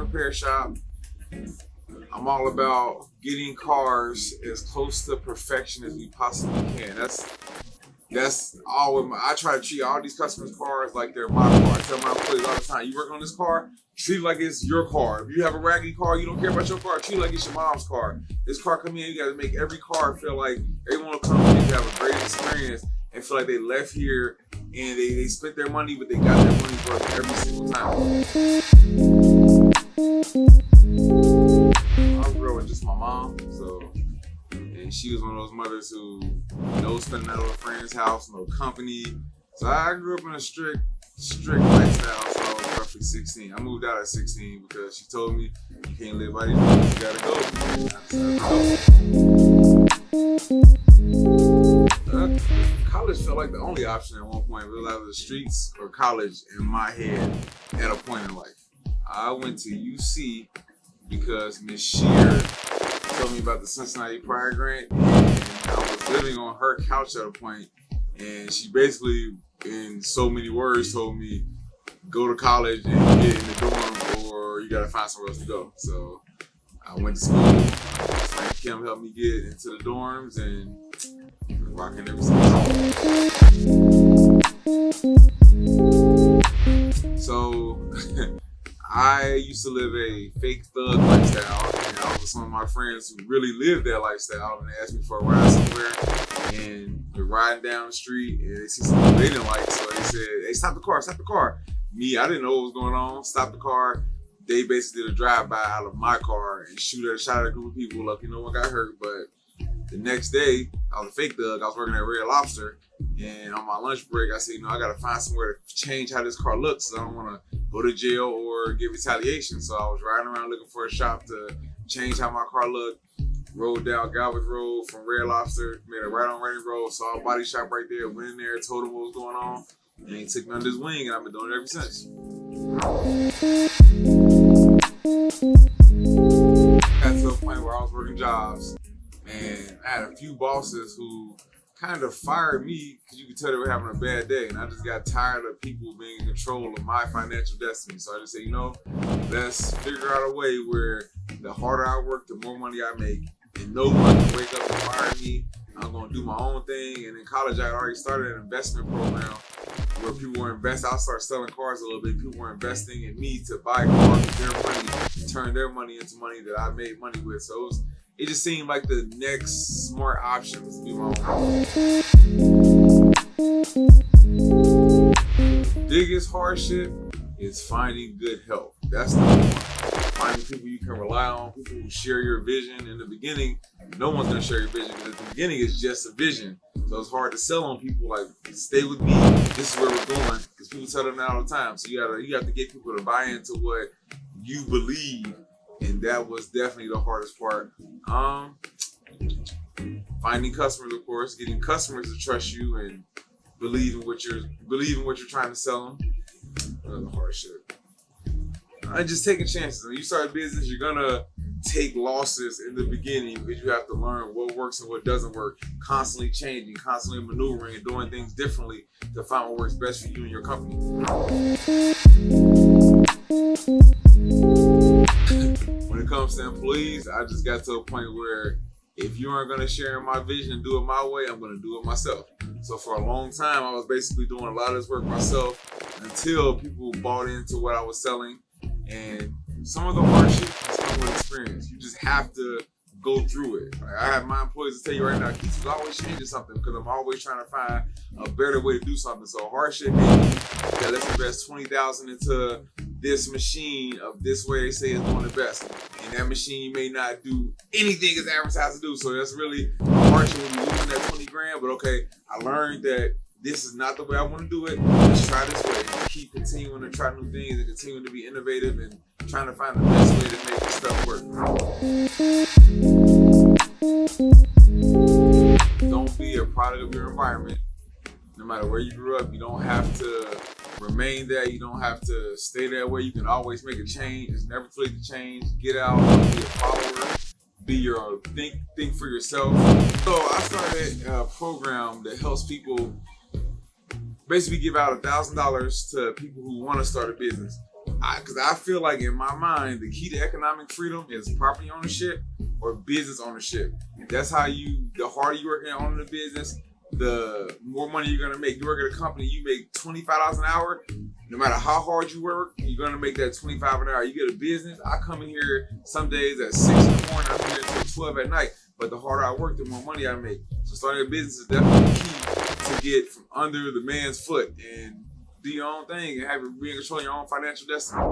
custom repair shop. I'm all about getting cars as close to perfection as we possibly can. That's all. I try to treat all these customers' cars like they're my car. I tell my employees all the time, you work on this car, treat it like it's your car. If you have a raggedy car, you don't care about your car, treat it like it's your mom's car. This car come in, you gotta make every car feel like everyone will come in to have a great experience and feel like they left here and they spent their money, but they got their money worth every single time. I grew up with just my mom, and she was one of those mothers who no spending at a friend's house, no company. So I grew up in a strict lifestyle. So I was roughly 16. I moved out at 16 because she told me you can't live by these rules, you gotta go. College felt like the only option at one point. Realized the streets or college in my head at a point in life. I went to UC because Miss Shear told me about the Cincinnati Pride Grant, and I was living on her couch at a point, and she basically, in so many words, told me, go to college and get in the dorm, or you gotta find somewhere else to go. So I went to school. Frank Kim helped me get into the dorms, and been rocking ever since. So I used to live a fake thug lifestyle, and I was with some of my friends who really lived that lifestyle, and they asked me for a ride somewhere, and we're riding down the street, and they see something they didn't like, so they said, hey, stop the car. Me, I didn't know what was going on, stop the car. They basically did a drive-by out of my car and shot at a group of people. Lucky no one got hurt, but the next day, I was a fake thug. I was working at Red Lobster, and on my lunch break, I said, I gotta find somewhere to change how this car looks, so I don't wanna go to jail or get retaliation. So I was riding around looking for a shop to change how my car looked. Rode down Galveston Road from Red Lobster, made a right on Rainy Road, saw a body shop right there, went in there, told him what was going on, and he took me under his wing, and I've been doing it ever since. Got to a point where I was working jobs, and I had a few bosses who kind of fired me because you could tell they were having a bad day, and I just got tired of people being in control of my financial destiny. So I just said, let's figure out a way where the harder I work, the more money I make, and no one can wake up and fire me. I'm gonna do my own thing. And in college, I already started an investment program where people were investing. I started selling cars a little bit. People were investing in me to buy cars with their money, turn their money into money that I made money with. So it just seemed like the next smart option was to do my own. The biggest hardship is finding good help. That's number one. Finding people you can rely on, people who share your vision. In the beginning, no one's gonna share your vision because at the beginning it's just a vision. So it's hard to sell on people like, stay with me, this is where we're going. Because people tell them that all the time. So you have to get people to buy into what you believe. And that was definitely the hardest part. Finding customers, of course, getting customers to trust you and believe in what you're trying to sell them. Another hard shit. And just taking chances. When you start a business, you're gonna take losses in the beginning because you have to learn what works and what doesn't work. Constantly changing, constantly maneuvering, and doing things differently to find what works best for you and your company. When it comes to employees, I just got to a point where if you aren't gonna share in my vision and do it my way, I'm gonna do it myself. So for a long time, I was basically doing a lot of this work myself until people bought into what I was selling. And some of the hardships come with experience. You just have to go through it. Like, I have my employees to tell you right now, Kitu's always changing something because I'm always trying to find a better way to do something. So hardship may be that let's invest $20,000 into this machine of this way they say is doing the best. And that machine may not do anything it's advertised to do. So that's really a hardship when you're losing that 20 grand. But okay, I learned that this is not the way I want to do it. Let's try this way. Keep continuing to try new things and continuing to be innovative and trying to find the best way to make this stuff work. Don't be a product of your environment. No matter where you grew up, you don't have to remain there. You don't have to stay that way. You can always make a change. It's never too late to change. Get out, be a follower. Be your think for yourself. So I started a program that helps people basically give out $1,000 to people who want to start a business. Because I feel like in my mind, the key to economic freedom is property ownership or business ownership. That's how the harder you work in owning the business, the more money you're gonna make. You work at a company, you make $25 an hour. No matter how hard you work, you're gonna make that 25 an hour. You get a business, I come in here some days at 6 in the morning, I'm here until 12 at night. But the harder I work, the more money I make. So starting a business is definitely key to get from under the man's foot and do your own thing and be in control of your own financial destiny.